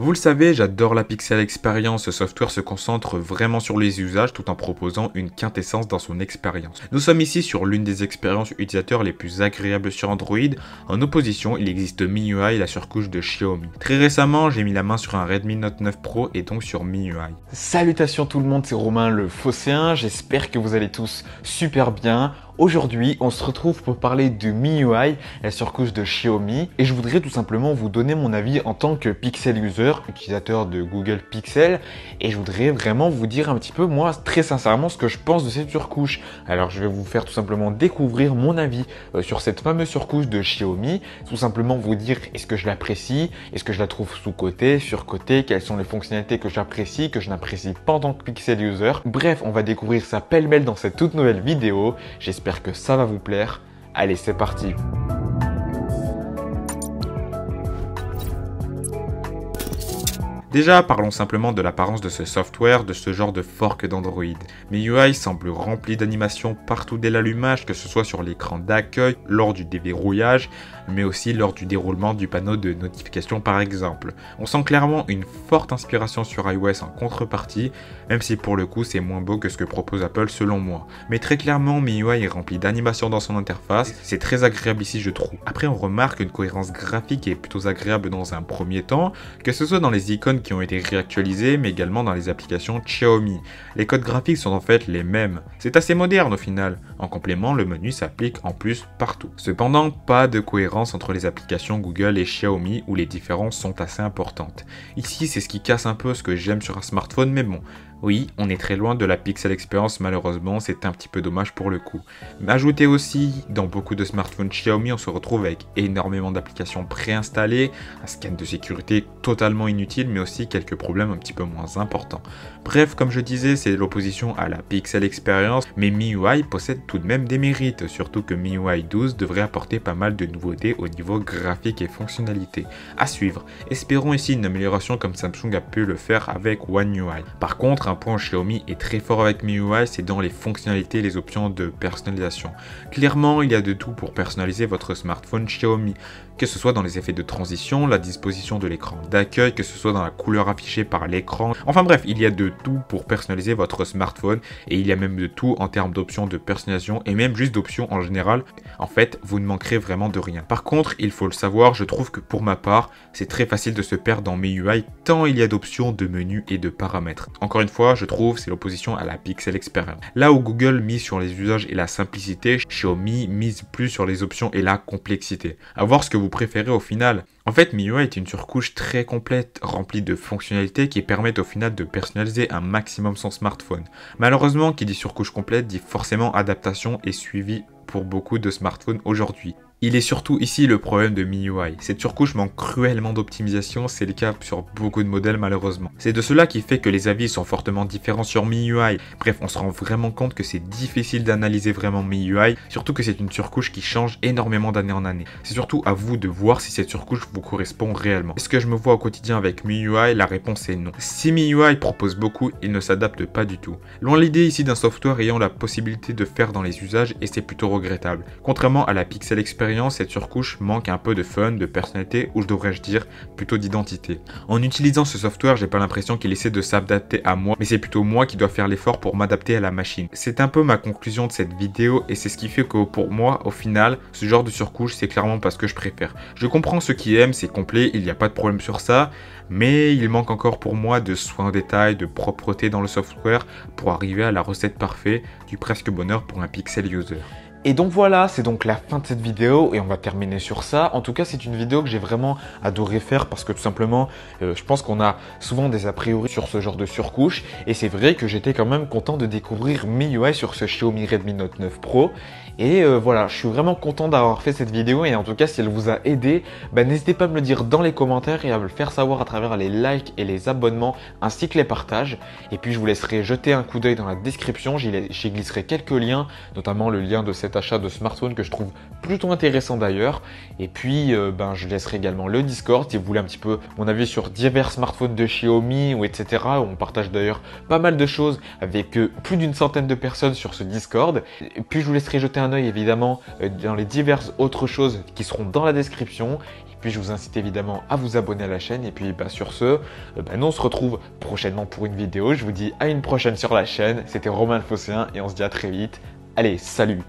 Vous le savez, j'adore la Pixel Experience, ce software se concentre vraiment sur les usages tout en proposant une quintessence dans son expérience. Nous sommes ici sur l'une des expériences utilisateurs les plus agréables sur Android. En opposition, il existe MIUI, la surcouche de Xiaomi. Très récemment, j'ai mis la main sur un Redmi Note 9 Pro et donc sur MIUI. Salutations tout le monde, c'est Romain le Phocéen, j'espère que vous allez tous super bien. Aujourd'hui, on se retrouve pour parler de MIUI, la surcouche de Xiaomi, et je voudrais tout simplement vous donner mon avis en tant que Pixel user, utilisateur de Google Pixel, et je voudrais vraiment vous dire un petit peu, moi, très sincèrement, ce que je pense de cette surcouche. Alors, je vais vous faire tout simplement découvrir mon avis sur cette fameuse surcouche de Xiaomi, tout simplement vous dire est-ce que je l'apprécie, est-ce que je la trouve sous-côté, sur-côté, quelles sont les fonctionnalités que j'apprécie, que je n'apprécie pas en tant que Pixel user. Bref, on va découvrir ça pêle-mêle dans cette toute nouvelle vidéo. J'espère que ça va vous plaire. Allez, c'est parti! Déjà, parlons simplement de l'apparence de ce software, de ce genre de fork d'Android. MIUI semble rempli d'animations partout dès l'allumage, que ce soit sur l'écran d'accueil, lors du déverrouillage, mais aussi lors du déroulement du panneau de notification par exemple. On sent clairement une forte inspiration sur iOS en contrepartie, même si pour le coup c'est moins beau que ce que propose Apple selon moi. Mais très clairement, MIUI est rempli d'animations dans son interface, c'est très agréable ici je trouve. Après on remarque une cohérence graphique est plutôt agréable dans un premier temps, que ce soit dans les icônes qui ont été réactualisées, mais également dans les applications Xiaomi. Les codes graphiques sont en fait les mêmes. C'est assez moderne au final. En complément, le menu s'applique en plus partout. Cependant, pas de cohérence entre les applications Google et Xiaomi où les différences sont assez importantes. Ici, c'est ce qui casse un peu ce que j'aime sur un smartphone, mais bon. Oui, on est très loin de la Pixel Experience malheureusement, c'est un petit peu dommage pour le coup. Mais ajoutez aussi, dans beaucoup de smartphones Xiaomi, on se retrouve avec énormément d'applications préinstallées, un scan de sécurité totalement inutile, mais aussi quelques problèmes un petit peu moins importants. Bref, comme je disais, c'est l'opposition à la Pixel Experience, mais MIUI possède tout de même des mérites, surtout que MIUI 12 devrait apporter pas mal de nouveautés au niveau graphique et fonctionnalité. À suivre, espérons ici une amélioration comme Samsung a pu le faire avec One UI. Par contre, un point où Xiaomi est très fort avec MIUI, c'est dans les fonctionnalités et les options de personnalisation. Clairement, il y a de tout pour personnaliser votre smartphone Xiaomi, que ce soit dans les effets de transition, la disposition de l'écran d'accueil, que ce soit dans la couleur affichée par l'écran. Enfin bref, il y a de tout pour personnaliser votre smartphone et il y a même de tout en termes d'options de personnalisation et même juste d'options en général. En fait, vous ne manquerez vraiment de rien. Par contre, il faut le savoir, je trouve que pour ma part, c'est très facile de se perdre dans MIUI tant il y a d'options, de menus et de paramètres. Encore une fois, je trouve c'est l'opposition à la Pixel Experience. Là où Google mise sur les usages et la simplicité, Xiaomi mise plus sur les options et la complexité. À voir ce que vous préférez au final. En fait, MIUI est une surcouche très complète, remplie de fonctionnalités qui permettent au final de personnaliser un maximum son smartphone. Malheureusement, qui dit surcouche complète dit forcément adaptation et suivi pour beaucoup de smartphones aujourd'hui. Il est surtout ici le problème de MIUI. Cette surcouche manque cruellement d'optimisation, c'est le cas sur beaucoup de modèles malheureusement. C'est de cela qui fait que les avis sont fortement différents sur MIUI. Bref, on se rend vraiment compte que c'est difficile d'analyser vraiment MIUI, surtout que c'est une surcouche qui change énormément d'année en année. C'est surtout à vous de voir si cette surcouche vous correspond réellement. Est-ce que je me vois au quotidien avec MIUI? La réponse est non. Si MIUI propose beaucoup, il ne s'adapte pas du tout. Loin l'idée ici d'un software ayant la possibilité de faire dans les usages et c'est plutôt regrettable. Contrairement à la Pixel Experience, cette surcouche manque un peu de fun, de personnalité, ou devrais-je dire, plutôt d'identité. En utilisant ce software, j'ai pas l'impression qu'il essaie de s'adapter à moi, mais c'est plutôt moi qui dois faire l'effort pour m'adapter à la machine. C'est un peu ma conclusion de cette vidéo, et c'est ce qui fait que pour moi, au final, ce genre de surcouche, c'est clairement pas ce que je préfère. Je comprends ceux qui aiment, c'est complet, il n'y a pas de problème sur ça, mais il manque encore pour moi de soins en détail, de propreté dans le software, pour arriver à la recette parfaite du presque bonheur pour un Pixel user. Et donc voilà, c'est donc la fin de cette vidéo et on va terminer sur ça. En tout cas, c'est une vidéo que j'ai vraiment adoré faire parce que tout simplement, je pense qu'on a souvent des a priori sur ce genre de surcouche. Et c'est vrai que j'étais quand même content de découvrir MIUI sur ce Xiaomi Redmi Note 9 Pro. Et voilà, je suis vraiment content d'avoir fait cette vidéo et en tout cas, si elle vous a aidé, n'hésitez pas à me le dire dans les commentaires et à me le faire savoir à travers les likes et les abonnements ainsi que les partages. Et puis, je vous laisserai jeter un coup d'œil dans la description, j'y glisserai quelques liens, notamment le lien de cette cet achat de smartphone que je trouve plutôt intéressant d'ailleurs. Et puis, je laisserai également le Discord si vous voulez un petit peu mon avis sur divers smartphones de Xiaomi ou etc. On partage d'ailleurs pas mal de choses avec plus d'une centaine de personnes sur ce Discord. Et puis, je vous laisserai jeter un œil évidemment dans les diverses autres choses qui seront dans la description. Puis je vous incite évidemment à vous abonner à la chaîne. Et puis sur ce, nous on se retrouve prochainement pour une vidéo. Je vous dis à une prochaine sur la chaîne. C'était Romain le Phocéen et on se dit à très vite. Allez, salut!